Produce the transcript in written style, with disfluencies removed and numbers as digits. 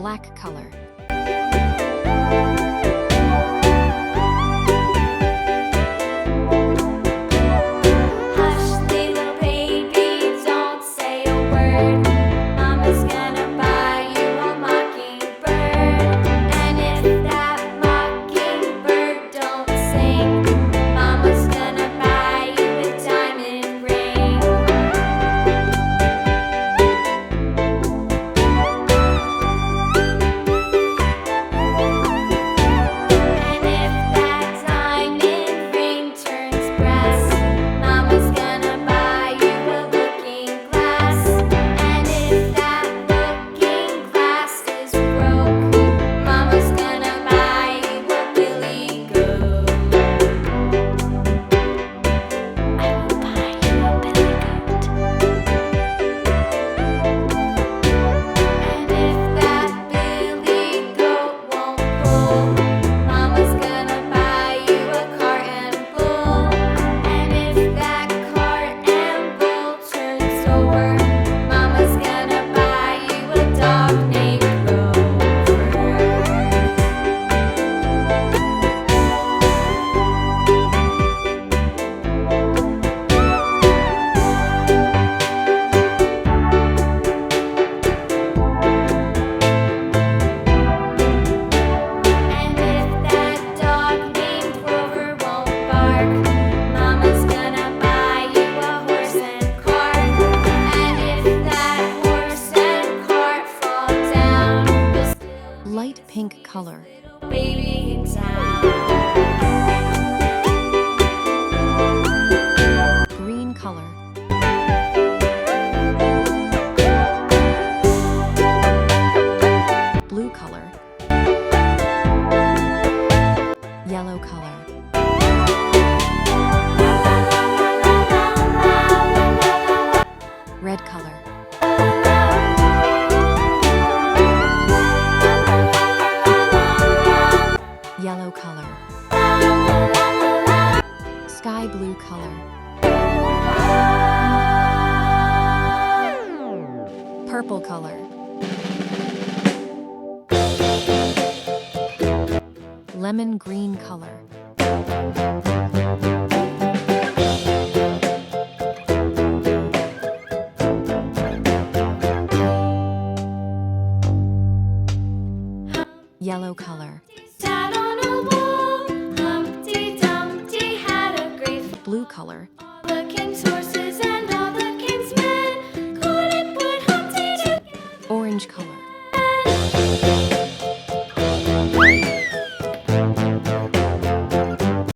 Black color. Hush, little baby, don't say a word. Mama's gonna buy you a mockingbird. And if that mockingbird don't sing, Mama's gonna buy you a diamond ring. And if that diamond ring turns brass, Mama's gonna buy you a looking glass. And if that looking glass is broke, Mama's gonna buy you a billy goat. I will buy you a billy goat. And if that billy goat won't pull, Mama's gonna buy you a cart and bull. And if that cart and bull turns over, Mama's gonna buy you a dog named Rover. And if that dog named Rover won't bark, Mama's gonna buy you a horse and cart. And if that horse and cart fall down, you'll still Light pink color. little baby in town. Green color. Blue color. Yellow color. Red color. Yellow color. Sky blue color. Purple color. Lemon green color. Yellow color. Sat on a wall, Humpty Dumpty had a great Blue color.